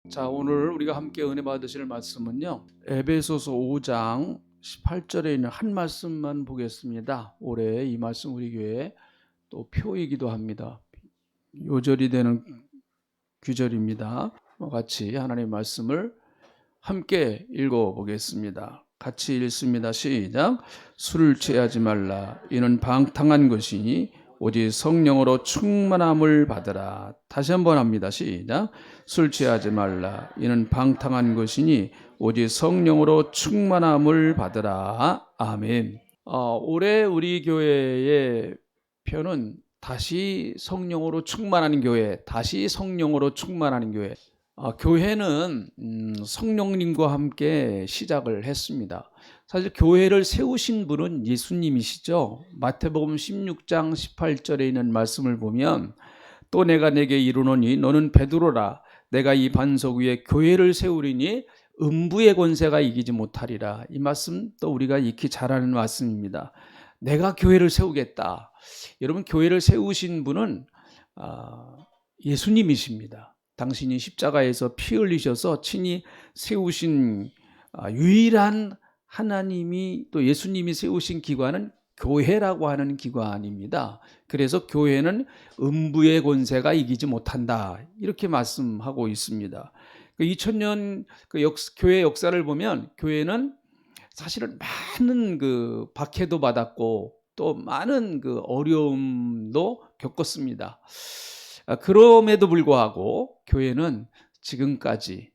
자, 오늘 우리가 함께 은혜 받으실 말씀은요, 에베소서 5장 18절에 있는 한 말씀만 보겠습니다. 올해 이 말씀 우리 교회 또 표이기도 합니다. 요절이 되는 규절입니다. 같이 하나님의 말씀을 함께 읽어보겠습니다. 같이 읽습니다. 시작. 술을 취하지 말라. 이는 방탕한 것이니 오직 성령으로 충만함을 받으라. 다시 한번 합니다. 시작. 술 취하지 말라. 이는 방탕한 것이니 오직 성령으로 충만함을 받으라. 아멘. 올해 우리 교회의 표는 다시 성령으로 충만하는 교회, 다시 성령으로 충만하는 교회. 교회는 성령님과 함께 시작을 했습니다. 사실 교회를 세우신 분은 예수님이시죠. 마태복음 16장 18절에 있는 말씀을 보면 또 내가 내게 이르노니 너는 베드로라. 내가 이 반석 위에 교회를 세우리니 음부의 권세가 이기지 못하리라. 이 말씀 또 우리가 익히 잘 아는 말씀입니다. 내가 교회를 세우겠다. 여러분, 교회를 세우신 분은 예수님이십니다. 당신이 십자가에서 피 흘리셔서 친히 세우신 유일한 하나님이 또 예수님이 세우신 기관은 교회라고 하는 기관입니다. 그래서 교회는 음부의 권세가 이기지 못한다, 이렇게 말씀하고 있습니다. 2000년 교회 역사를 보면 교회는 사실은 많은 박해도 받았고 또 많은 어려움도 겪었습니다. 그럼에도 불구하고 교회는 지금까지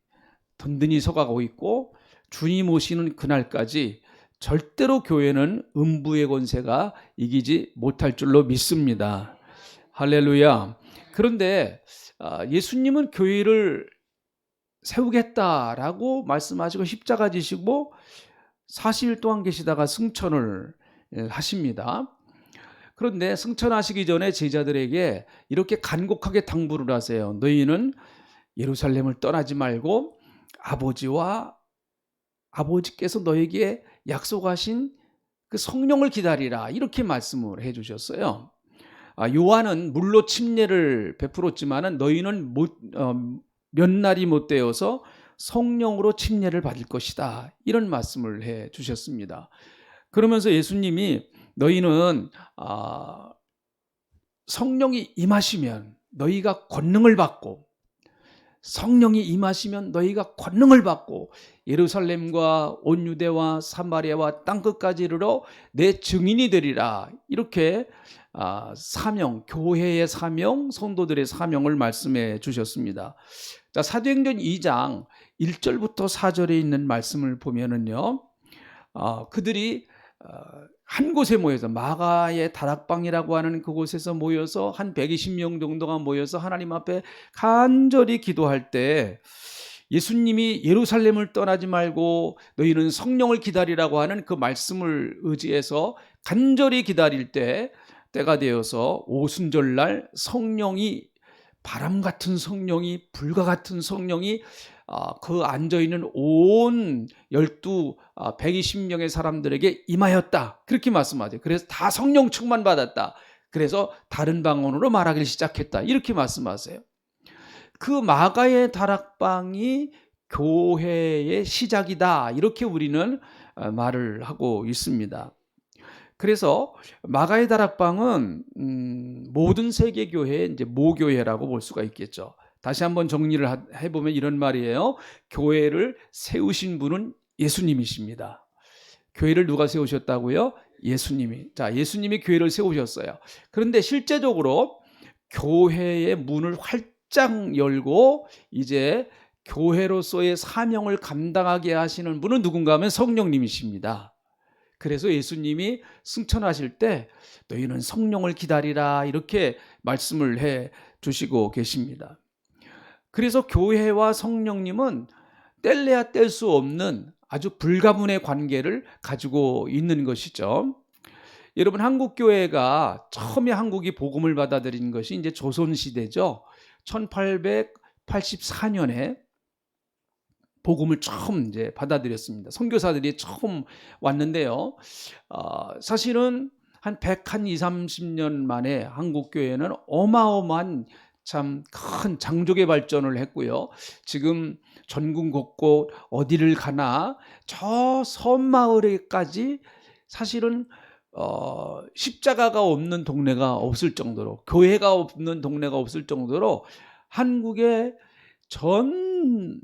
든든히 서가고 있고 주님 오시는 그날까지 절대로 교회는 음부의 권세가 이기지 못할 줄로 믿습니다. 할렐루야. 그런데 예수님은 교회를 세우겠다라고 말씀하시고 십자가 지시고 40일 동안 계시다가 승천을 하십니다. 그런데 승천하시기 전에 제자들에게 이렇게 간곡하게 당부를 하세요. 너희는 예루살렘을 떠나지 말고 아버지께서 너에게 약속하신 그 성령을 기다리라, 이렇게 말씀을 해주셨어요. 요한은 물로 침례를 베풀었지만 너희는 몇 날이 못 되어서 성령으로 침례를 받을 것이다, 이런 말씀을 해주셨습니다. 그러면서 예수님이 너희는 성령이 임하시면 너희가 권능을 받고, 성령이 임하시면 너희가 권능을 받고 예루살렘과 온 유대와 사마리아와 땅끝까지 이르러 내 증인이 되리라, 이렇게 사명, 교회의 사명, 성도들의 사명을 말씀해 주셨습니다. 자, 사도행전 2장 1절부터 4절에 있는 말씀을 보면은요, 그들이 한 곳에 모여서 마가의 다락방이라고 하는 그곳에서 모여서 한 120명 정도가 모여서 하나님 앞에 간절히 기도할 때 예수님이 예루살렘을 떠나지 말고 너희는 성령을 기다리라고 하는 그 말씀을 의지해서 간절히 기다릴 때 때가 되어서 오순절날 성령이, 바람 같은 성령이, 불과 같은 성령이 그 앉아있는 온 120명의 사람들에게 임하였다, 그렇게 말씀하죠. 그래서 다 성령 충만 받았다. 그래서 다른 방언으로 말하기를 시작했다, 이렇게 말씀하세요. 그 마가의 다락방이 교회의 시작이다, 이렇게 우리는 말을 하고 있습니다. 그래서 마가의 다락방은 모든 세계 교회의 이제 모교회라고 볼 수가 있겠죠. 다시 한번 정리를 해보면 이런 말이에요. 교회를 세우신 분은 예수님이십니다. 교회를 누가 세우셨다고요? 예수님이. 자, 예수님이 교회를 세우셨어요. 그런데 실제적으로 교회의 문을 활짝 열고 이제 교회로서의 사명을 감당하게 하시는 분은 누군가 하면 성령님이십니다. 그래서 예수님이 승천하실 때 너희는 성령을 기다리라, 이렇게 말씀을 해 주시고 계십니다. 그래서 교회와 성령님은 뗄래야 뗄 수 없는 아주 불가분의 관계를 가지고 있는 것이죠. 여러분, 한국교회가 처음에 한국이 복음을 받아들인 것이 이제 조선시대죠. 1884년에 복음을 처음 이제 받아들였습니다. 선교사들이 처음 왔는데요. 사실은 한 120, 30년 만에 한국 교회는 어마어마한 참 큰 장족의 발전을 했고요. 지금 전국 곳곳 어디를 가나 저 섬마을에까지 사실은 십자가가 없는 동네가 없을 정도로, 교회가 없는 동네가 없을 정도로 한국의 전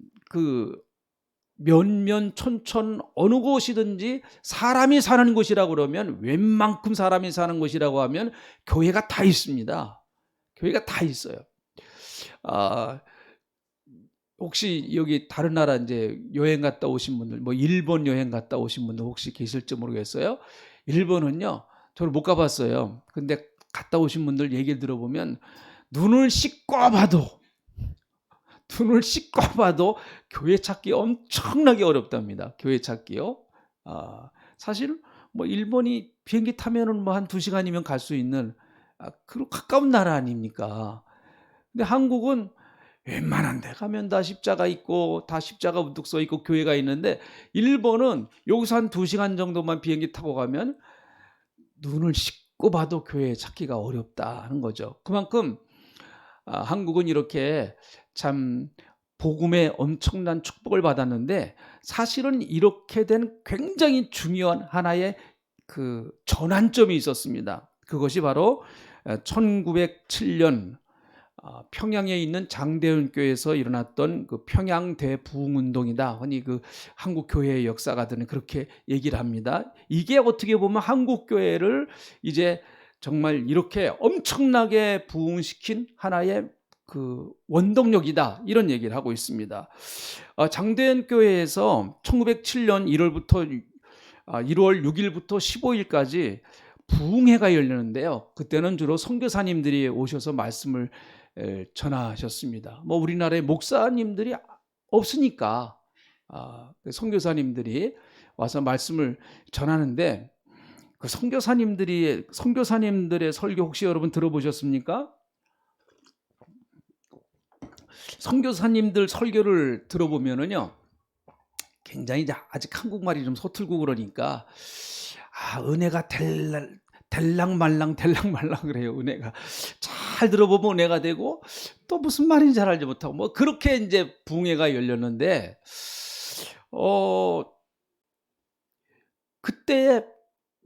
면면 촌촌 어느 곳이든지 사람이 사는 곳이라고 그러면, 웬만큼 사람이 사는 곳이라고 하면 교회가 다 있습니다. 교회가 다 있어요. 혹시 여기 다른 나라 이제 여행 갔다 오신 분들, 뭐 일본 여행 갔다 오신 분들 혹시 계실지 모르겠어요. 일본은요, 저는 못 가봤어요. 근데 갔다 오신 분들 얘기를 들어보면 눈을 씻고 봐도 교회 찾기 엄청나게 어렵답니다. 교회 찾기요. 사실 뭐 일본이 비행기 타면은 뭐 한 2시간이면 갈 수 있는 그리고 가까운 나라 아닙니까? 근데 한국은 웬만한 데 가면 다 십자가 있고 다 십자가 우뚝 서 있고 교회가 있는데, 일본은 여기서 한 2시간 정도만 비행기 타고 가면 눈을 씻고 봐도 교회 찾기가 어렵다는 거죠. 그만큼 한국은 이렇게 참 복음의 엄청난 축복을 받았는데, 사실은 이렇게 된 굉장히 중요한 하나의 그 전환점이 있었습니다. 그것이 바로 1907년 평양에 있는 장대현 교회에서 일어났던 그 평양 대부흥운동이다. 흔히 그 한국 교회의 역사가들은 그렇게 얘기를 합니다. 이게 어떻게 보면 한국 교회를 이제 정말 이렇게 엄청나게 부흥시킨 하나의 그 원동력이다, 이런 얘기를 하고 있습니다. 장대현 교회에서 1907년 1월 6일부터 15일까지 부흥회가 열리는데요. 그때는 주로 선교사님들이 오셔서 말씀을 전하셨습니다. 뭐 우리나라에 목사님들이 없으니까 선교사님들이 와서 말씀을 전하는데, 그 선교사님들의 설교 혹시 여러분 들어보셨습니까? 선교사님들 설교를 들어보면은요, 굉장히 아직 한국말이 좀 서툴고 그러니까 은혜가 될랑말랑 그래요. 은혜가 잘 들어보면 은혜가 되고, 또 무슨 말인지 잘 알지 못하고, 뭐 그렇게 이제 부흥회가 열렸는데, 그때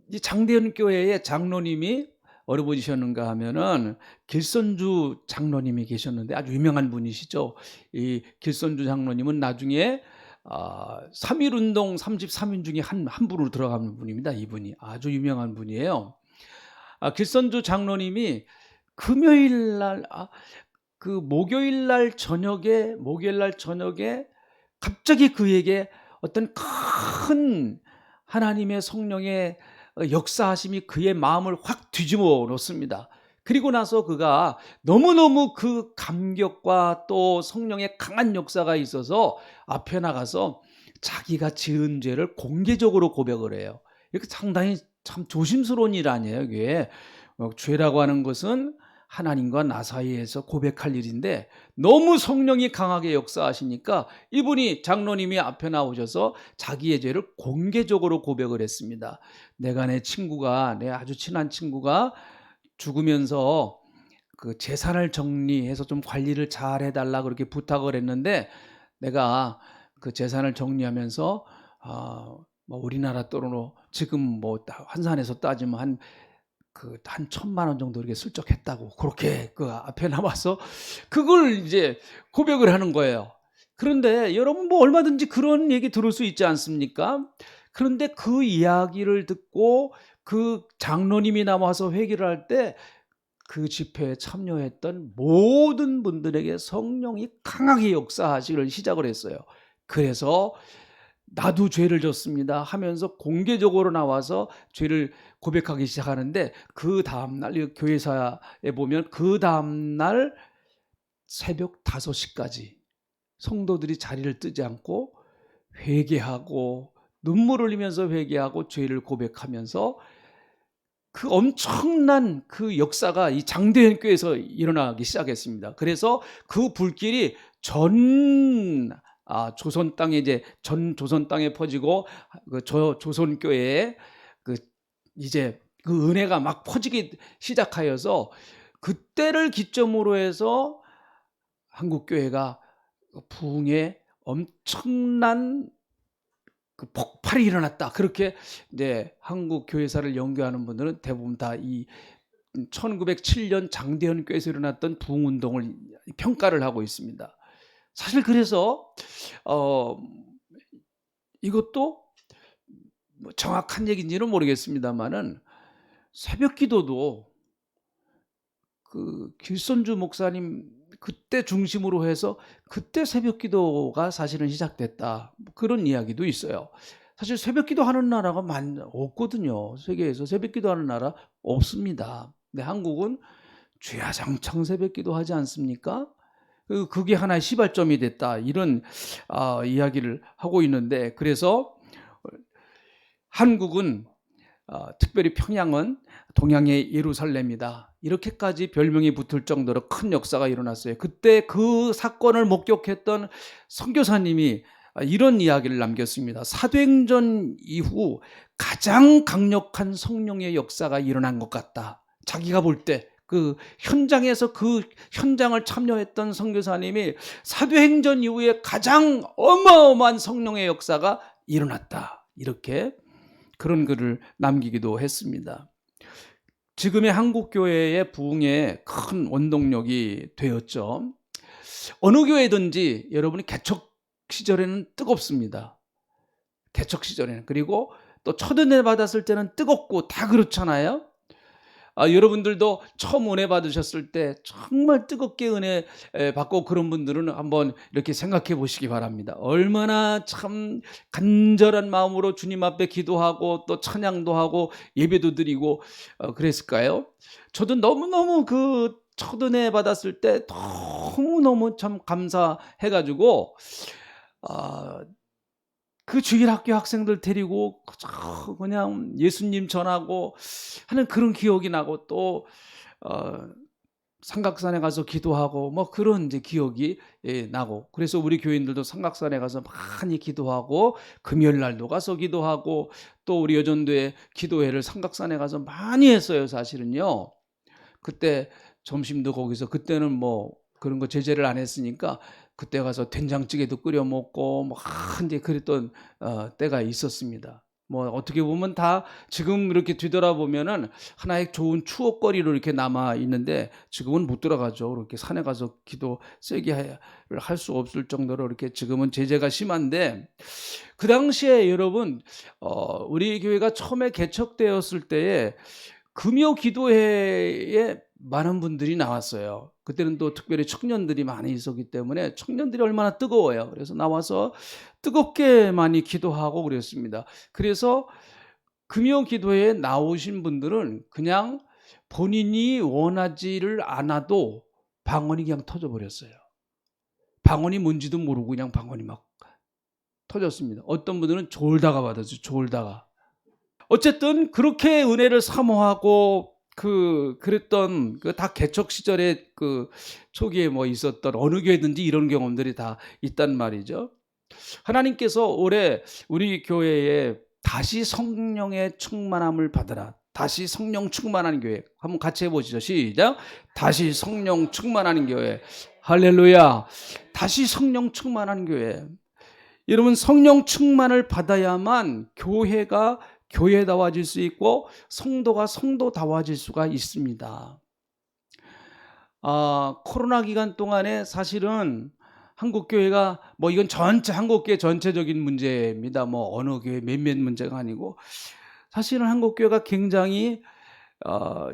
이 장대현 교회의 장로님이 어느 분이셨는가 하면은 길선주 장로님이 계셨는데, 아주 유명한 분이시죠. 이 길선주 장로님은 나중에 3.1운동 33인 중에 한 분으로 들어가는 분입니다. 이분이 아주 유명한 분이에요. 길선주 장로님이 금요일날 목요일날 저녁에 갑자기 그에게 어떤 큰 하나님의 성령의 역사하심이 그의 마음을 확 뒤집어 놓습니다. 그리고 나서 그가 너무너무 그 감격과 또 성령의 강한 역사가 있어서 앞에 나가서 자기가 지은 죄를 공개적으로 고백을 해요. 이렇게 상당히 참 조심스러운 일 아니에요. 이게 죄라고 하는 것은 하나님과 나 사이에서 고백할 일인데, 너무 성령이 강하게 역사하시니까 이분이 장로님이 앞에 나오셔서 자기의 죄를 공개적으로 고백을 했습니다. 내 아주 친한 친구가 죽으면서 그 재산을 정리해서 좀 관리를 잘 해달라 그렇게 부탁을 했는데, 내가 그 재산을 정리하면서 뭐 우리나라 돈으로 지금 뭐 환산해서 따지면 한 1,000만 원 정도 이렇게 슬쩍했다고, 그렇게 그 앞에 나와서 그걸 이제 고백을 하는 거예요. 그런데 여러분, 뭐 얼마든지 그런 얘기 들을 수 있지 않습니까? 그런데 그 이야기를 듣고 그 장로님이 나와서 회개를 할 때 그 집회에 참여했던 모든 분들에게 성령이 강하게 역사하시기를 시작을 했어요. 그래서 나도 죄를 졌습니다 하면서 공개적으로 나와서 죄를 고백하기 시작하는데, 그 다음날 교회사에 보면 그 다음날 새벽 5시까지 성도들이 자리를 뜨지 않고 회개하고 눈물 흘리면서 회개하고 죄를 고백하면서 그 엄청난 그 역사가 이 장대현 교회에서 일어나기 시작했습니다. 그래서 그 불길이 조선 땅에 전 조선 땅에 퍼지고, 조선 교회에 이제 그 은혜가 막 퍼지기 시작하여서, 그때를 기점으로 해서 한국 교회가 부흥에 엄청난 그 폭발이 일어났다. 그렇게 이제 한국 교회사를 연구하는 분들은 대부분 다 이 1907년 장대현 교회에서 일어났던 부흥 운동을 평가를 하고 있습니다. 사실 그래서 이것도 뭐 정확한 얘기인지는 모르겠습니다만은 새벽 기도도 그 길손주 목사님 그때 중심으로 해서 그때 새벽 기도가 사실은 시작됐다. 그런 이야기도 있어요. 사실 새벽 기도하는 나라가 없거든요. 세계에서 새벽 기도하는 나라 없습니다. 근데 한국은 주야장창 새벽 기도하지 않습니까? 그게 하나의 시발점이 됐다. 이런 이야기를 하고 있는데, 그래서 한국은 특별히 평양은 동양의 예루살렘이다. 이렇게까지 별명이 붙을 정도로 큰 역사가 일어났어요. 그때 그 사건을 목격했던 선교사님이 이런 이야기를 남겼습니다. 사도행전 이후 가장 강력한 성령의 역사가 일어난 것 같다. 자기가 볼 때 그 현장에서 그 현장을 참여했던 선교사님이 사도행전 이후에 가장 어마어마한 성령의 역사가 일어났다. 이렇게 그런 글을 남기기도 했습니다. 지금의 한국교회의 부흥에 큰 원동력이 되었죠. 어느 교회든지 여러분이 개척 시절에는 뜨겁습니다. 개척 시절에는. 그리고 또 첫 은혜 받았을 때는 뜨겁고 다 그렇잖아요. 여러분들도 처음 은혜 받으셨을 때 정말 뜨겁게 은혜 받고 그런 분들은 한번 이렇게 생각해 보시기 바랍니다. 얼마나 참 간절한 마음으로 주님 앞에 기도하고 또 찬양도 하고 예배도 드리고 그랬을까요? 저도 너무너무 그 첫 은혜 받았을 때 너무너무 참 감사해가지고 그 주일학교 학생들 데리고 그냥 예수님 전하고 하는 그런 기억이 나고 또 삼각산에 가서 기도하고 뭐 그런 이제 기억이 나고, 그래서 우리 교인들도 삼각산에 가서 많이 기도하고 금요일 날도 가서 기도하고 또 우리 여전도의 기도회를 삼각산에 가서 많이 했어요. 사실은요. 그때 점심도 거기서, 그때는 뭐 그런 거 제재를 안 했으니까 그때 가서 된장찌개도 끓여 먹고 뭐 이제 그랬던 때가 있었습니다. 뭐 어떻게 보면 다 지금 이렇게 뒤돌아보면은 하나의 좋은 추억거리로 이렇게 남아 있는데 지금은 못 들어가죠. 이렇게 산에 가서 기도 세게 할 수 없을 정도로 이렇게 지금은 제재가 심한데, 그 당시에 여러분 우리 교회가 처음에 개척되었을 때에 금요 기도회에 많은 분들이 나왔어요. 그때는 또 특별히 청년들이 많이 있었기 때문에 청년들이 얼마나 뜨거워요. 그래서 나와서 뜨겁게 많이 기도하고 그랬습니다. 그래서 금요 기도회에 나오신 분들은 그냥 본인이 원하지를 않아도 방언이 그냥 터져버렸어요. 방언이 뭔지도 모르고 그냥 방언이 막 터졌습니다. 어떤 분들은 졸다가 받았죠. 졸다가. 어쨌든 그렇게 은혜를 사모하고 그랬던 그 다 개척 시절에 그 초기에 뭐 있었던 어느 교회든지 이런 경험들이 다 있단 말이죠. 하나님께서 올해 우리 교회에 다시 성령의 충만함을 받으라. 다시 성령 충만한 교회. 한번 같이 해보시죠. 시작. 다시 성령 충만한 교회. 할렐루야. 다시 성령 충만한 교회. 여러분, 성령 충만을 받아야만 교회가 교회다워질 수 있고 성도가 성도다워질 수가 있습니다. 코로나 기간 동안에 사실은 한국교회가 뭐 이건 전체 한국교회 전체적인 문제입니다. 뭐 어느 교회 몇몇 문제가 아니고 사실은 한국교회가 굉장히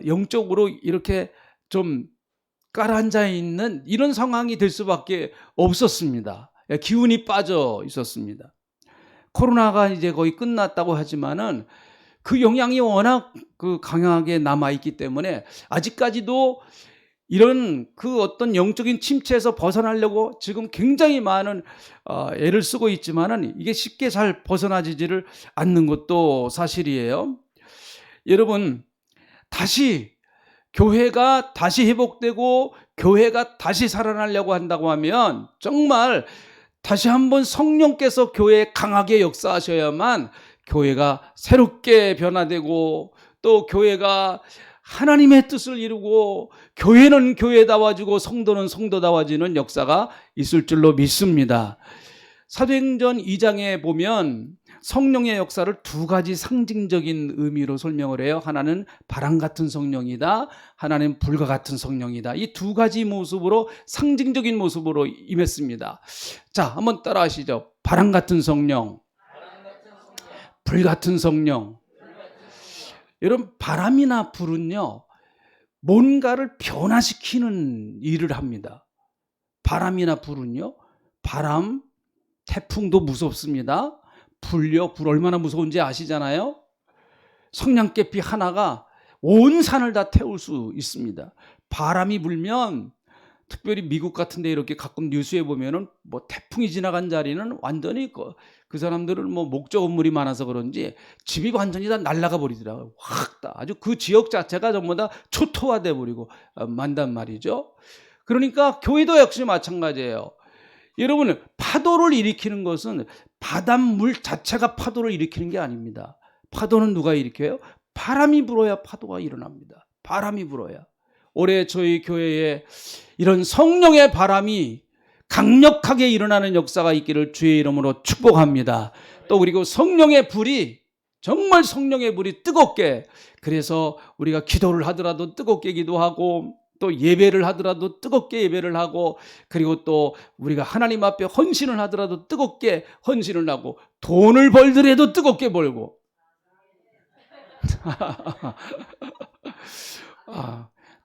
영적으로 이렇게 좀 가라앉아 있는 이런 상황이 될 수밖에 없었습니다. 기운이 빠져 있었습니다. 코로나가 이제 거의 끝났다고 하지만은 그 영향이 워낙 그 강하게 남아 있기 때문에 아직까지도 이런 그 어떤 영적인 침체에서 벗어나려고 지금 굉장히 많은 애를 쓰고 있지만은 이게 쉽게 잘 벗어나지를 않는 것도 사실이에요. 여러분, 다시 교회가 다시 회복되고 교회가 다시 살아나려고 한다고 하면 정말 다시 한번 성령께서 교회에 강하게 역사하셔야만 교회가 새롭게 변화되고 또 교회가 하나님의 뜻을 이루고 교회는 교회다워지고 성도는 성도다워지는 역사가 있을 줄로 믿습니다. 사도행전 2장에 보면 성령의 역사를 두 가지 상징적인 의미로 설명을 해요. 하나는 바람 같은 성령이다. 하나는 불과 같은 성령이다. 이 두 가지 모습으로 상징적인 모습으로 임했습니다. 자, 한번 따라 하시죠. 바람 같은 성령, 불 같은 성령. 여러분, 바람이나 불은요, 뭔가를 변화시키는 일을 합니다. 바람이나 불은요, 바람, 태풍도 무섭습니다. 불요, 불 얼마나 무서운지 아시잖아요. 성냥개피 하나가 온 산을 다 태울 수 있습니다. 바람이 불면, 특별히 미국 같은 데 이렇게 가끔 뉴스에 보면은 뭐 태풍이 지나간 자리는 완전히 그 사람들은 뭐 목조 건물이 많아서 그런지 집이 완전히 다 날아가 버리더라고요. 확 다. 아주 그 지역 자체가 전부 다 초토화돼 버리고 만단 말이죠. 그러니까 교회도 역시 마찬가지예요. 여러분, 파도를 일으키는 것은 바닷물 자체가 파도를 일으키는 게 아닙니다. 파도는 누가 일으켜요? 바람이 불어야 파도가 일어납니다. 바람이 불어야. 올해 저희 교회에 이런 성령의 바람이 강력하게 일어나는 역사가 있기를 주의 이름으로 축복합니다. 또 그리고 성령의 불이, 정말 성령의 불이 뜨겁게, 그래서 우리가 기도를 하더라도 뜨겁게 기도하고 또 예배를 하더라도 뜨겁게 예배를 하고, 그리고 또 우리가 하나님 앞에 헌신을 하더라도 뜨겁게 헌신을 하고, 돈을 벌더라도 뜨겁게 벌고.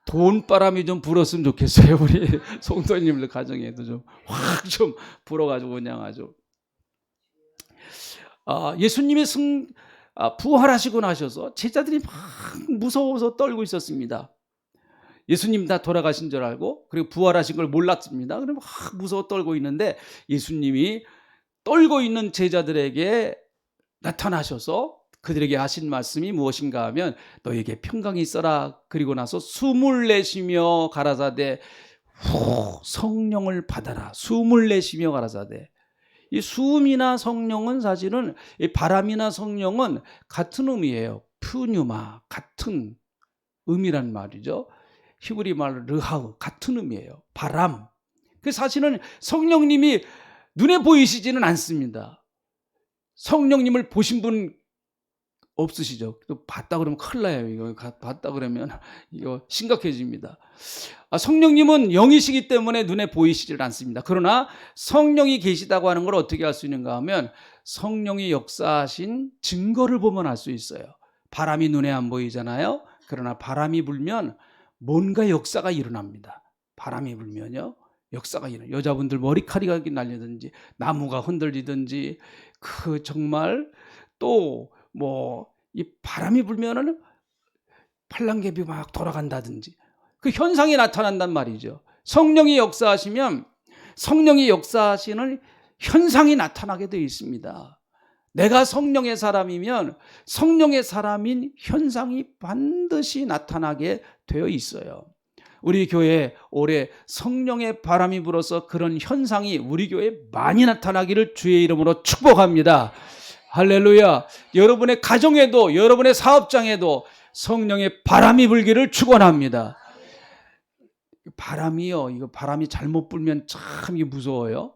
돈바람이 좀 불었으면 좋겠어요. 우리 성도님들 가정에도 좀 확 좀 불어가지고 그냥 아주. 예수님이 부활하시고 나셔서 제자들이 막 무서워서 떨고 있었습니다. 예수님 다 돌아가신 줄 알고, 그리고 부활하신 걸 몰랐습니다. 그럼 막 무서워 떨고 있는데 예수님이 떨고 있는 제자들에게 나타나셔서 그들에게 하신 말씀이 무엇인가 하면, 너에게 평강이 있어라. 그리고 나서 숨을 내쉬며 가라사대 성령을 받아라. 숨을 내쉬며 가라사대. 이 숨이나 성령은 사실은, 이 바람이나 성령은 같은 의미예요. 푸뉴마, 같은 의미란 말이죠. 히브리 말로 르하우, 같은 의미예요. 바람. 그 사실은 성령님이 눈에 보이시지는 않습니다. 성령님을 보신 분 없으시죠? 또 봤다 그러면 큰일 나요. 이거 봤다 그러면 이거 심각해집니다. 성령님은 영이시기 때문에 눈에 보이시질 않습니다. 그러나 성령이 계시다고 하는 걸 어떻게 알 수 있는가 하면, 성령이 역사하신 증거를 보면 알 수 있어요. 바람이 눈에 안 보이잖아요. 그러나 바람이 불면 뭔가 역사가 일어납니다. 바람이 불면요, 역사가 일어나요. 여자분들 머리카락이 날리든지 나무가 흔들리든지, 정말 또 이 바람이 불면은 팔랑개비 막 돌아간다든지, 그 현상이 나타난단 말이죠. 성령이 역사하시면 성령이 역사하시는 현상이 나타나게 되어 있습니다. 내가 성령의 사람이면 성령의 사람인 현상이 반드시 나타나게 되어 있어요. 우리 교회에 올해 성령의 바람이 불어서 그런 현상이 우리 교회에 많이 나타나기를 주의 이름으로 축복합니다. 할렐루야. 여러분의 가정에도, 여러분의 사업장에도 성령의 바람이 불기를 축원합니다. 바람이요, 이거 바람이 잘못 불면 참 이게 무서워요.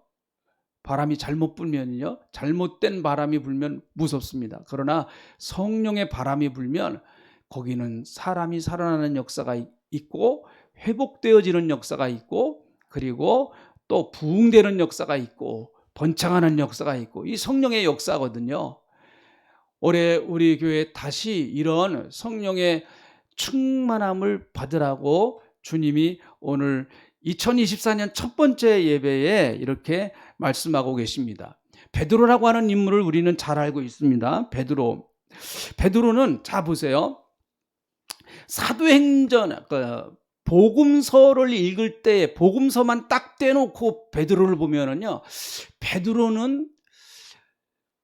바람이 잘못 불면요, 잘못된 바람이 불면 무섭습니다. 그러나 성령의 바람이 불면 거기는 사람이 살아나는 역사가 있고, 회복되어지는 역사가 있고, 그리고 또 부흥되는 역사가 있고, 번창하는 역사가 있고, 이 성령의 역사거든요. 올해 우리 교회에 다시 이런 성령의 충만함을 받으라고 주님이 오늘 2024년 첫 번째 예배에 이렇게 말씀하고 계십니다. 베드로라고 하는 인물을 우리는 잘 알고 있습니다. 베드로는, 자 보세요, 사도행전 복음서를 읽을 때 복음서만 딱 떼놓고 베드로를 보면은요, 베드로는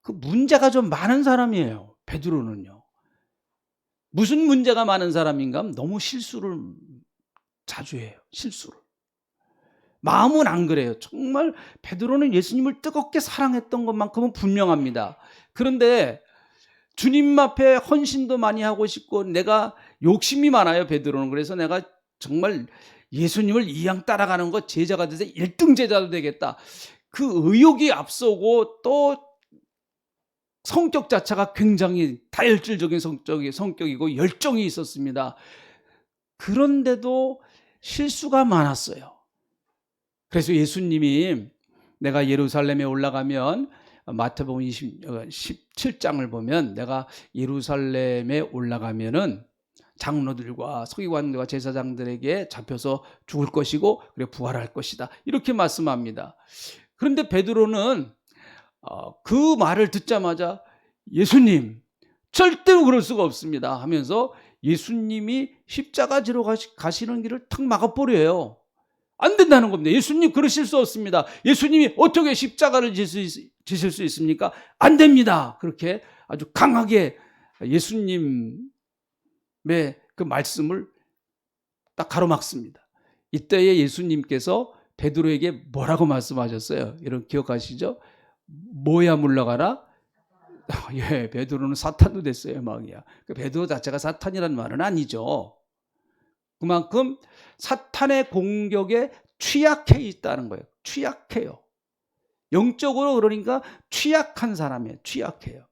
그 문제가 좀 많은 사람이에요. 베드로는요, 무슨 문제가 많은 사람인가 하면 너무 실수를 자주 해요. 실수를. 마음은 안 그래요. 정말 베드로는 예수님을 뜨겁게 사랑했던 것만큼은 분명합니다. 그런데 주님 앞에 헌신도 많이 하고 싶고, 내가 욕심이 많아요, 베드로는. 그래서 내가 정말 예수님을 이왕 따라가는 거 제자가 돼서 1등 제자도 되겠다. 그 의욕이 앞서고 또 성격 자체가 굉장히 다혈질적인 성격이고 열정이 있었습니다. 그런데도 실수가 많았어요. 그래서 예수님이 내가 예루살렘에 올라가면 마태복음 17장을 보면 내가 예루살렘에 올라가면은 장로들과 서기관들과 제사장들에게 잡혀서 죽을 것이고 그리고 부활할 것이다. 이렇게 말씀합니다. 그런데 베드로는 그 말을 듣자마자 예수님 절대로 그럴 수가 없습니다 하면서 예수님이 십자가 지러 가시는 길을 탁 막아버려요. 안 된다는 겁니다. 예수님 그러실 수 없습니다. 예수님이 어떻게 십자가를 지실 수 있습니까? 안 됩니다. 그렇게 아주 강하게 예수님의 그 말씀을 딱 가로막습니다. 이때에 예수님께서 베드로에게 뭐라고 말씀하셨어요? 여러분 기억하시죠? 뭐야 물러가라? 예, 베드로는 사탄도 됐어요, 막이야. 베드로 자체가 사탄이라는 말은 아니죠. 그만큼 사탄의 공격에 취약해 있다는 거예요. 취약해요. 영적으로 그러니까 취약한 사람이에요. 취약해요.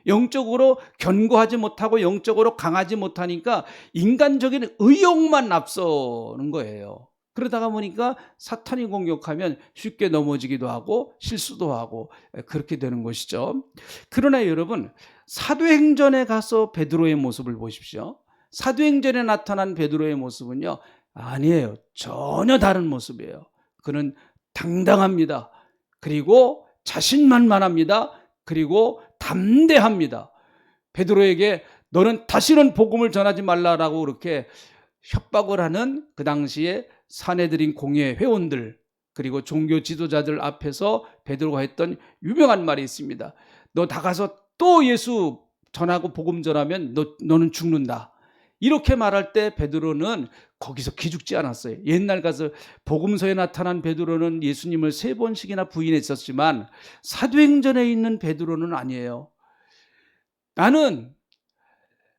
영적으로 견고하지 못하고 영적으로 강하지 못하니까 인간적인 의욕만 앞서는 거예요. 그러다가 보니까 사탄이 공격하면 쉽게 넘어지기도 하고 실수도 하고 그렇게 되는 것이죠. 그러나 여러분 사도행전에 가서 베드로의 모습을 보십시오. 사도행전에 나타난 베드로의 모습은요, 아니에요. 전혀 다른 모습이에요. 그는 당당합니다. 그리고 자신만만합니다. 그리고 담대합니다. 베드로에게 너는 다시는 복음을 전하지 말라라고 그렇게 협박을 하는 그 당시에 사내들인 공예 회원들 그리고 종교 지도자들 앞에서 베드로가 했던 유명한 말이 있습니다. 너 나가서 또 예수 전하고 복음 전하면 너는 죽는다. 이렇게 말할 때 베드로는 거기서 기죽지 않았어요. 옛날 가서 복음서에 나타난 베드로는 예수님을 3번씩이나 부인했었지만 사도행전에 있는 베드로는 아니에요. 나는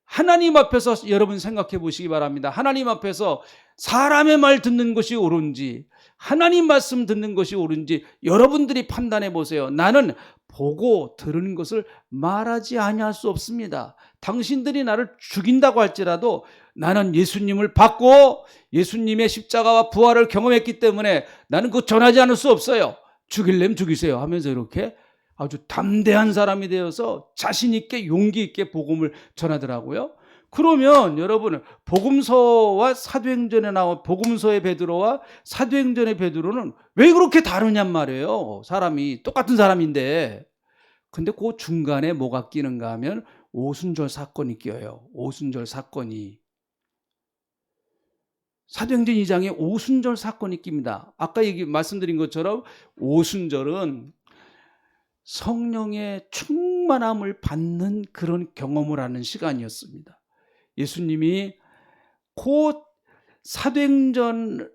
하나님 앞에서 여러분 생각해 보시기 바랍니다. 하나님 앞에서 사람의 말 듣는 것이 옳은지 하나님 말씀 듣는 것이 옳은지 여러분들이 판단해 보세요. 나는 보고 들은 것을 말하지 아니할 수 없습니다. 당신들이 나를 죽인다고 할지라도 나는 예수님을 받고 예수님의 십자가와 부활을 경험했기 때문에 나는 그거 전하지 않을 수 없어요. 죽일래면 죽이세요 하면서 이렇게 아주 담대한 사람이 되어서 자신 있게 용기 있게 복음을 전하더라고요. 그러면 여러분 복음서와 사도행전에 나온 복음서의 베드로와 사도행전의 베드로는 왜 그렇게 다르냔 말이에요. 사람이 똑같은 사람인데. 근데 그 중간에 뭐가 끼는가 하면 오순절 사건이 끼어요. 오순절 사건이. 사도행전 2장에 오순절 사건이 낍니다. 아까 말씀드린 것처럼 오순절은 성령의 충만함을 받는 그런 경험을 하는 시간이었습니다. 예수님이 곧 사도행전으로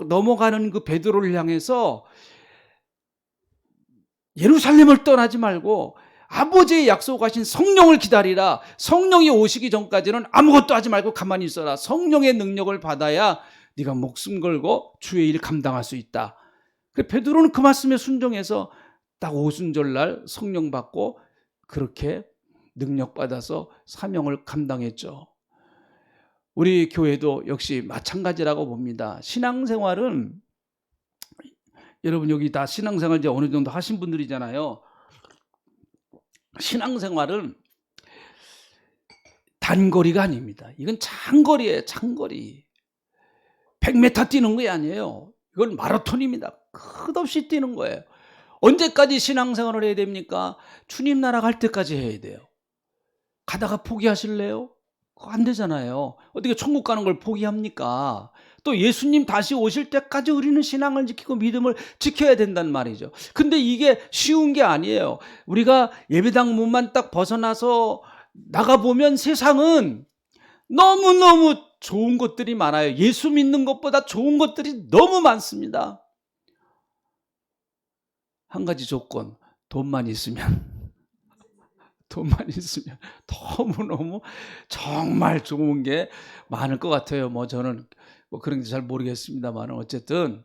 넘어가는 그 베드로를 향해서 예루살렘을 떠나지 말고 아버지의 약속하신 성령을 기다리라. 성령이 오시기 전까지는 아무것도 하지 말고 가만히 있어라. 성령의 능력을 받아야 네가 목숨 걸고 주의 일 감당할 수 있다. 베드로는 그 말씀에 순종해서 딱 오순절날 성령 받고 그렇게 능력 받아서 사명을 감당했죠. 우리 교회도 역시 마찬가지라고 봅니다. 신앙생활은 여러분 여기 다 신앙생활 이제 어느 정도 하신 분들이잖아요. 신앙생활은 단거리가 아닙니다. 이건 장거리예요. 장거리. 100m 뛰는 게 아니에요. 이건 마라톤입니다. 끝없이 뛰는 거예요. 언제까지 신앙생활을 해야 됩니까? 주님 나라 갈 때까지 해야 돼요. 가다가 포기하실래요? 그거 안 되잖아요. 어떻게 천국 가는 걸 포기합니까? 또 예수님 다시 오실 때까지 우리는 신앙을 지키고 믿음을 지켜야 된단 말이죠. 근데 이게 쉬운 게 아니에요. 우리가 예배당 문만 딱 벗어나서 나가보면 세상은 너무너무 좋은 것들이 많아요. 예수 믿는 것보다 좋은 것들이 너무 많습니다. 한 가지 조건, 돈만 있으면. 돈만 있으면 너무너무 정말 좋은 게 많을 것 같아요. 뭐 저는 뭐 그런지 잘 모르겠습니다만 어쨌든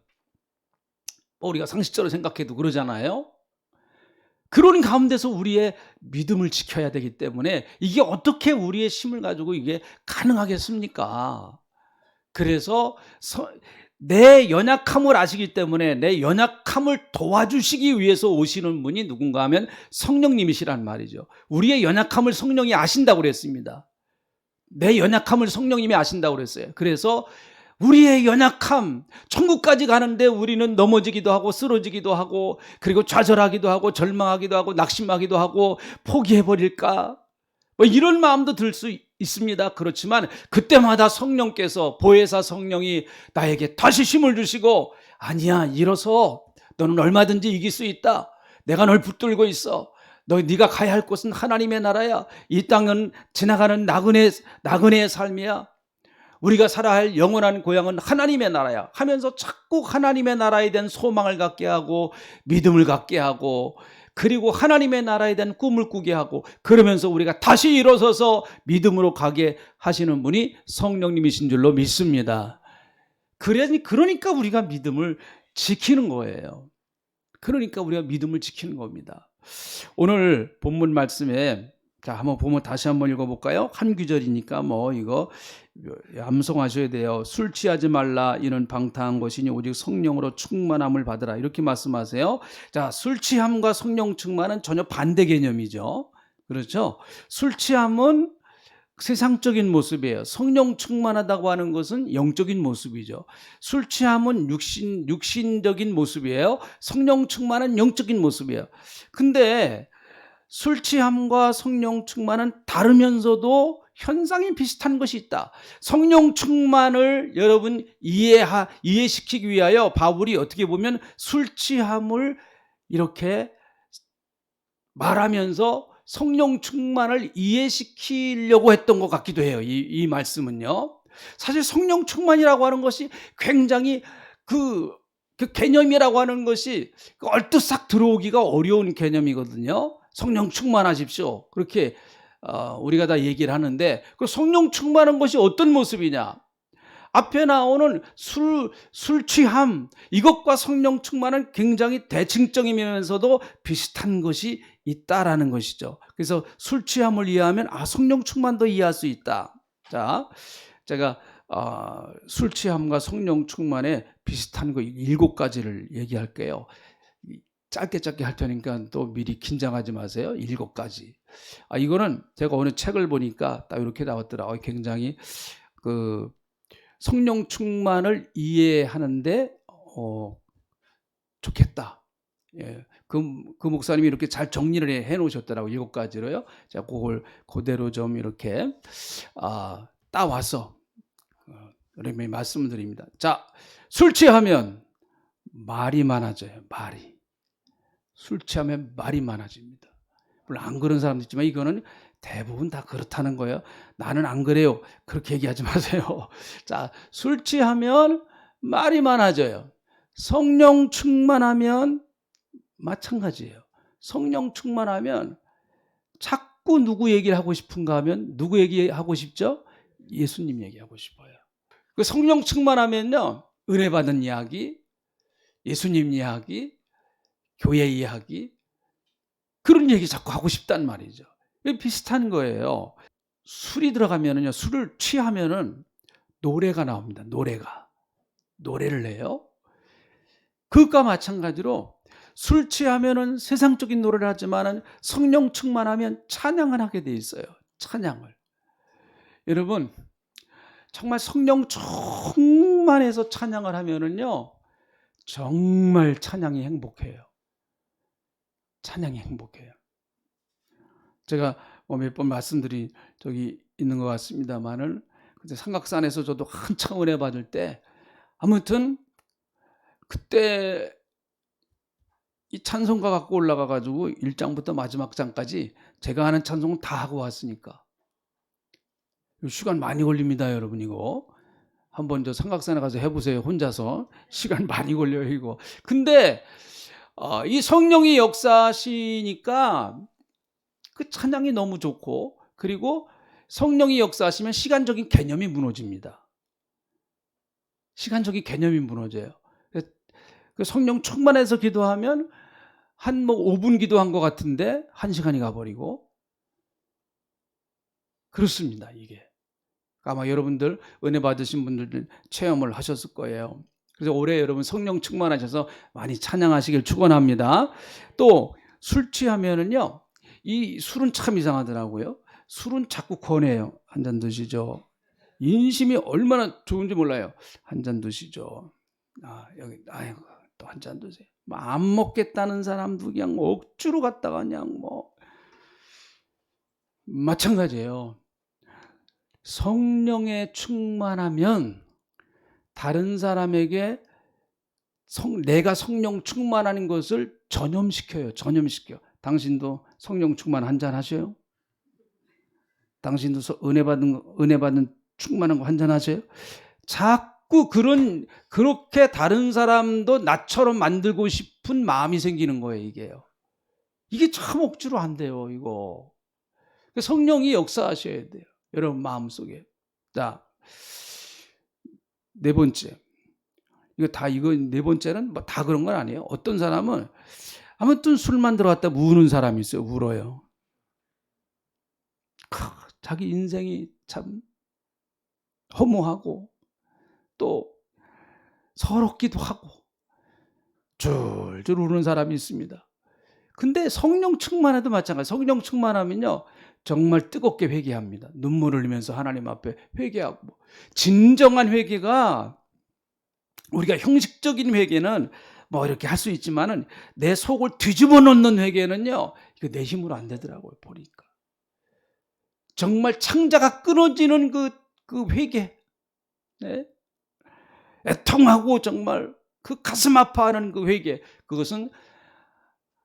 우리가 상식적으로 생각해도 그러잖아요. 그런 가운데서 우리의 믿음을 지켜야 되기 때문에 이게 어떻게 우리의 힘을 가지고 이게 가능하겠습니까? 그래서 내 연약함을 아시기 때문에 내 연약함을 도와주시기 위해서 오시는 분이 누군가 하면 성령님이시란 말이죠. 우리의 연약함을 성령이 아신다고 그랬습니다. 내 연약함을 성령님이 아신다고 그랬어요. 그래서 우리의 연약함, 천국까지 가는데 우리는 넘어지기도 하고 쓰러지기도 하고 그리고 좌절하기도 하고 절망하기도 하고 낙심하기도 하고 포기해버릴까? 뭐 이런 마음도 들 수 있습니다. 그렇지만 그때마다 성령께서 보혜사 성령이 나에게 다시 힘을 주시고 아니야 일어서 너는 얼마든지 이길 수 있다. 내가 널 붙들고 있어. 네가 가야 할 곳은 하나님의 나라야. 이 땅은 지나가는 나그네의 삶이야. 우리가 살아야 할 영원한 고향은 하나님의 나라야 하면서 자꾸 하나님의 나라에 대한 소망을 갖게 하고 믿음을 갖게 하고 그리고 하나님의 나라에 대한 꿈을 꾸게 하고 그러면서 우리가 다시 일어서서 믿음으로 가게 하시는 분이 성령님이신 줄로 믿습니다. 그러니까 우리가 믿음을 지키는 거예요. 그러니까 우리가 믿음을 지키는 겁니다. 오늘 본문 말씀에 자, 한번 보면 다시 한번 읽어볼까요? 한 구절이니까 뭐 이거 암송하셔야 돼요. 술 취하지 말라 이는 방탕한 것이니 오직 성령으로 충만함을 받으라 이렇게 말씀하세요. 자, 술 취함과 성령 충만은 전혀 반대 개념이죠. 그렇죠? 술 취함은 세상적인 모습이에요. 성령 충만하다고 하는 것은 영적인 모습이죠. 술 취함은 육신적인 모습이에요. 성령 충만은 영적인 모습이에요. 근데 술 취함과 성령 충만은 다르면서도 현상이 비슷한 것이 있다. 성령 충만을 여러분 이해시키기 위하여 바울이 어떻게 보면 술 취함을 이렇게 말하면서 성령 충만을 이해시키려고 했던 것 같기도 해요. 이 말씀은요. 사실 성령 충만이라고 하는 것이 굉장히 그 개념이라고 하는 것이 얼뜻 들어오기가 어려운 개념이거든요. 성령 충만하십시오. 그렇게 우리가 다 얘기를 하는데 그 성령 충만한 것이 어떤 모습이냐? 앞에 나오는 술 취함 이것과 성령 충만은 굉장히 대칭적이면서도 비슷한 것이 있다라는 것이죠. 그래서 술 취함을 이해하면 성령 충만도 이해할 수 있다. 자, 제가 술 취함과 성령 충만의 비슷한 거 7가지를 얘기할게요. 짧게 할 테니까 또 미리 긴장하지 마세요. 7가지. 이거는 제가 어느 책을 보니까 딱 이렇게 나왔더라고요. 굉장히 그 성령 충만을 이해하는데 좋겠다. 예. 그 목사님이 이렇게 잘 정리를 해 놓으셨더라고요. 7가지로요. 자, 그걸 그대로 좀 이렇게 따와서 여러분이 말씀을 드립니다. 자, 술 취하면 말이 많아져요. 술 취하면 말이 많아집니다. 물론 안 그런 사람도 있지만 이거는 대부분 다 그렇다는 거예요. 나는 안 그래요. 그렇게 얘기하지 마세요. 자, 술 취하면 말이 많아져요. 성령 충만하면 마찬가지예요. 성령 충만하면 자꾸 누구 얘기를 하고 싶은가 하면 누구 얘기하고 싶죠? 예수님 얘기하고 싶어요. 그 성령 충만하면요. 은혜 받은 이야기, 예수님 이야기, 교회 이야기 그런 얘기 자꾸 하고 싶단 말이죠. 비슷한 거예요. 술이 들어가면은요. 술을 취하면은 노래가 나옵니다. 노래를 해요. 그것과 마찬가지로 술 취하면은 세상적인 노래를 하지만은 성령 충만하면 찬양을 하게 돼 있어요. 찬양을. 여러분 정말 성령 충만해서 찬양을 하면은요. 정말 찬양이 행복해요. 제가 몇 번 말씀드린 적이 있는 것 같습니다만은 그때 삼각산에서 저도 한창 은혜 받을 때 아무튼 그때 이 찬송가 갖고 올라가 가지고 1장부터 마지막 장까지 제가 하는 찬송은 다 하고 왔으니까 시간 많이 걸립니다, 여러분. 이거 한번 저 삼각산에 가서 해보세요. 혼자서 시간 많이 걸려요, 이거. 근데 이 성령이 역사하시니까 그 찬양이 너무 좋고, 그리고 성령이 역사하시면 시간적인 개념이 무너집니다. 시간적인 개념이 무너져요. 그 성령 충만해서 기도하면 한 5분 기도한 것 같은데 1시간이 가버리고 그렇습니다. 이게 아마 여러분들 은혜 받으신 분들 체험을 하셨을 거예요. 그래서 올해 여러분 성령 충만하셔서 많이 찬양하시길 축원합니다. 또 술 취하면은요, 이 술은 참 이상하더라고요. 술은 자꾸 권해요. 한 잔 드시죠. 인심이 얼마나 좋은지 몰라요. 한 잔 드시죠. 여기 또 한 잔 드세요. 안 먹겠다는 사람도 그냥 억지로 갔다가 그냥 마찬가지예요. 성령에 충만하면 다른 사람에게 내가 성령 충만한 것을 전염시켜요. 전염시켜. 당신도 성령 충만 한 잔 하셔요? 당신도 은혜 받은 충만한 거 한 잔 하세요? 자꾸 그렇게 다른 사람도 나처럼 만들고 싶은 마음이 생기는 거예요, 이게요. 이게 참 억지로 안 돼요, 이거. 성령이 역사하셔야 돼요, 여러분 마음속에. 자, 네 번째. 이거 네 번째는 다 그런 건 아니에요. 어떤 사람은 아무튼 술만 들어갔다 우는 사람이 있어요. 울어요. 자기 인생이 참 허무하고 또 서럽기도 하고 줄줄 우는 사람이 있습니다. 근데 성령 충만해도 마찬가지. 성령 충만하면요, 정말 뜨겁게 회개합니다. 눈물을 흘리면서 하나님 앞에 회개하고. 진정한 회개가, 우리가 형식적인 회개는 이렇게 할 수 있지만은 내 속을 뒤집어 놓는 회개는요, 이거 내 힘으로 안 되더라고요, 보니까. 정말 창자가 끊어지는 그 회개, 네? 애통하고 정말 그 가슴 아파하는 그 회개, 그것은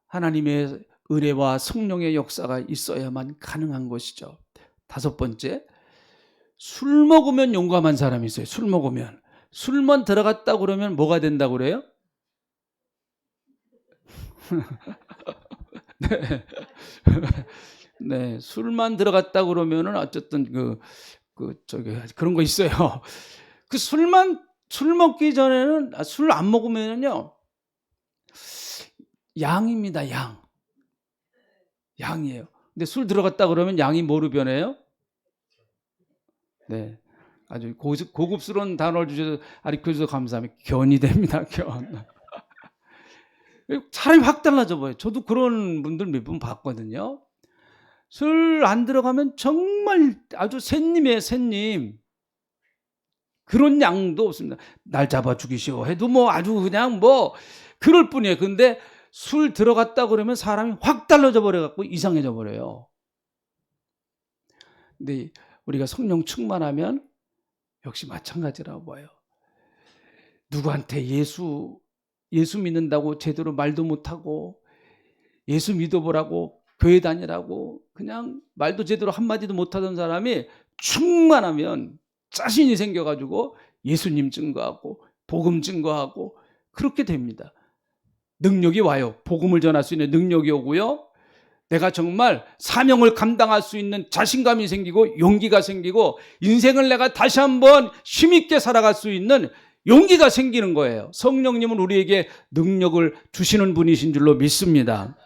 하나님의 은혜와 성령의 역사가 있어야만 가능한 것이죠. 다섯 번째, 술 먹으면 용감한 사람이 있어요. 술 먹으면. 술만 들어갔다 그러면 뭐가 된다고 그래요? 네. 네, 술만 들어갔다 그러면은 어쨌든 그런 거 있어요. 술 먹기 전에는, 술 안 먹으면요, 양입니다, 양이에요. 근데 술 들어갔다 그러면 양이 뭐로 변해요? 네. 아주 고급스러운 단어를 주셔서 가르쳐주셔서 감사합니다. 견이 됩니다, 견. 사람이 확 달라져 보여요. 저도 그런 분들 몇 분 봤거든요. 술 안 들어가면 정말 아주 샌님이에요, 샌님. 그런 양도 없습니다. 날 잡아 죽이시오 해도 아주 그냥 그럴 뿐이에요. 근데 술 들어갔다 그러면 사람이 확 달라져 버려갖고 이상해져 버려요. 근데 우리가 성령 충만하면 역시 마찬가지라고 봐요. 누구한테 예수 믿는다고 제대로 말도 못하고, 예수 믿어보라고 교회 다니라고 그냥 말도 제대로 한마디도 못하던 사람이 충만하면 자신이 생겨가지고 예수님 증거하고 복음 증거하고 그렇게 됩니다. 능력이 와요. 복음을 전할 수 있는 능력이 오고요, 내가 정말 사명을 감당할 수 있는 자신감이 생기고 용기가 생기고 인생을 내가 다시 한번 힘있게 살아갈 수 있는 용기가 생기는 거예요. 성령님은 우리에게 능력을 주시는 분이신 줄로 믿습니다.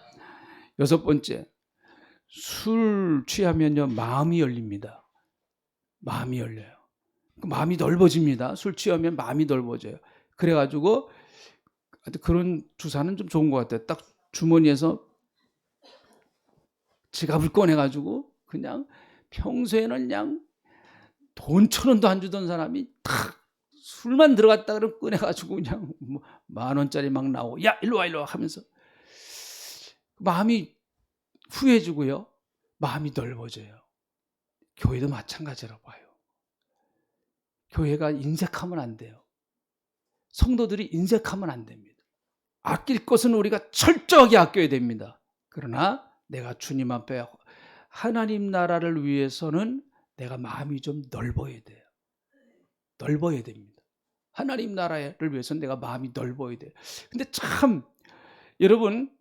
여섯 번째, 술 취하면요, 마음이 열립니다. 마음이 열려요. 마음이 넓어집니다. 술 취하면 마음이 넓어져요. 그래가지고 그런 주사는 좀 좋은 것 같아요. 딱 주머니에서 지갑을 꺼내가지고 그냥 평소에는 그냥 돈 1,000원도 안 주던 사람이 탁 술만 들어갔다 그러면 꺼내가지고 그냥 10,000원짜리 막 나오고, 야 일로 와 하면서 마음이 후해지고요, 마음이 넓어져요. 교회도 마찬가지라고 봐요. 교회가 인색하면 안 돼요. 성도들이 인색하면 안 됩니다. 아낄 것은 우리가 철저하게 아껴야 됩니다. 그러나 내가 주님 앞에 하나님 나라를 위해서는 내가 마음이 좀 넓어야 돼요. 넓어야 됩니다. 하나님 나라를 위해서는 내가 마음이 넓어야 돼요. 근데 참 여러분,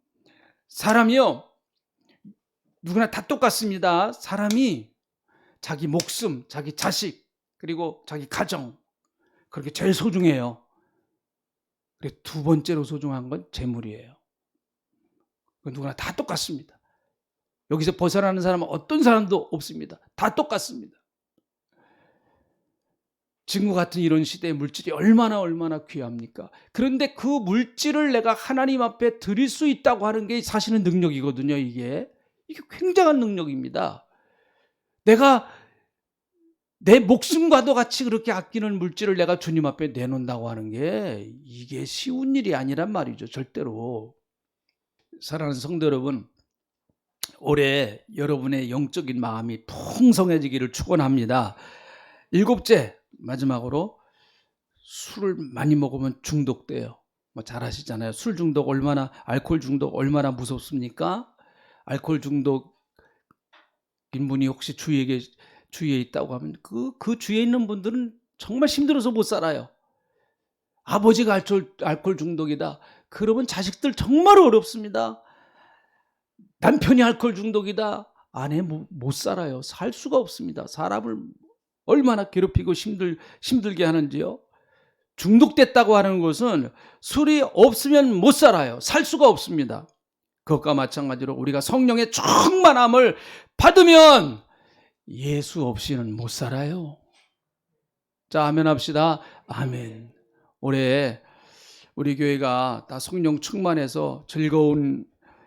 사람이요, 누구나 다 똑같습니다. 사람이 자기 목숨, 자기 자식, 그리고 자기 가정, 그렇게 제일 소중해요. 그리고 두 번째로 소중한 건 재물이에요. 누구나 다 똑같습니다. 여기서 벗어나는 사람은 어떤 사람도 없습니다. 다 똑같습니다. 지금과 같은 이런 시대에 물질이 얼마나 귀합니까? 그런데 그 물질을 내가 하나님 앞에 드릴 수 있다고 하는 게 사실은 능력이거든요. 이게 굉장한 능력입니다. 내가 내 목숨과도 같이 그렇게 아끼는 물질을 내가 주님 앞에 내놓는다고 하는 게 이게 쉬운 일이 아니란 말이죠. 절대로. 사랑하는 성도 여러분, 올해 여러분의 영적인 마음이 풍성해지기를 축원합니다. 7째, 마지막으로 술을 많이 먹으면 중독돼요. 잘 아시잖아요. 술 중독 알코올 중독 얼마나 무섭습니까? 알코올 중독인 분이 혹시 주위에 있다고 하면 그 주위에 있는 분들은 정말 힘들어서 못 살아요. 아버지가 알코올 중독이다. 그러면 자식들 정말 어렵습니다. 남편이 알코올 중독이다. 아내 못 살아요. 살 수가 없습니다. 사람을 얼마나 괴롭히고 힘들게 하는지요. 중독됐다고 하는 것은 술이 없으면 못 살아요. 살 수가 없습니다. 그것과 마찬가지로 우리가 성령의 충만함을 받으면 예수 없이는 못 살아요. 자, 아멘 합시다. 아멘. 올해 우리 교회가 다 성령 충만해서 즐거운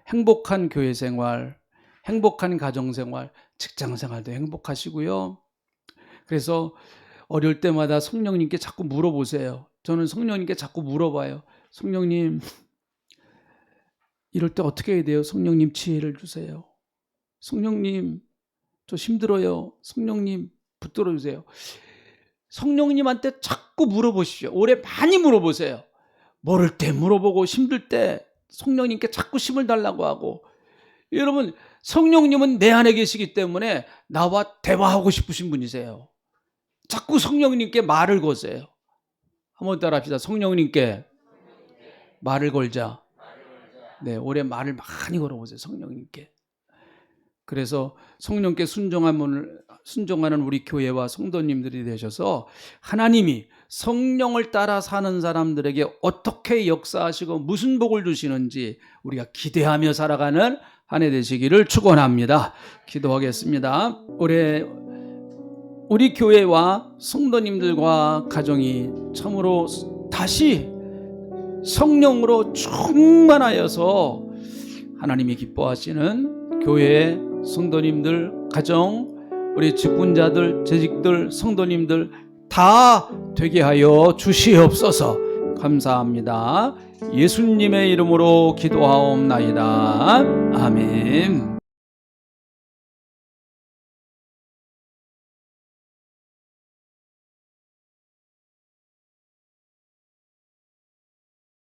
행복한 교회 생활, 행복한 가정 생활, 직장 생활도 행복하시고요. 그래서 어려울 때마다 성령님께 자꾸 물어보세요. 저는 성령님께 자꾸 물어봐요. 성령님, 이럴 때 어떻게 해야 돼요? 성령님 지혜를 주세요. 성령님, 저 힘들어요. 성령님 붙들어 주세요. 성령님한테 자꾸 물어보십시오. 올해 많이 물어보세요. 모를 때 물어보고 힘들 때 성령님께 자꾸 힘을 달라고 하고. 여러분, 성령님은 내 안에 계시기 때문에 나와 대화하고 싶으신 분이세요. 자꾸 성령님께 말을 거세요. 한번 따라 합시다. 성령님께 말을 걸자. 네, 올해 말을 많이 걸어보세요. 성령님께. 그래서 성령께 순종하는 우리 교회와 성도님들이 되셔서 하나님이 성령을 따라 사는 사람들에게 어떻게 역사하시고 무슨 복을 주시는지 우리가 기대하며 살아가는 한 해 되시기를 축원합니다. 기도하겠습니다. 올해 우리 교회와 성도님들과 가정이 참으로 다시 성령으로 충만하여서 하나님이 기뻐하시는 교회, 성도님들, 가정, 우리 직분자들, 재직들, 성도님들 다 되게 하여 주시옵소서. 감사합니다. 예수님의 이름으로 기도하옵나이다. 아멘.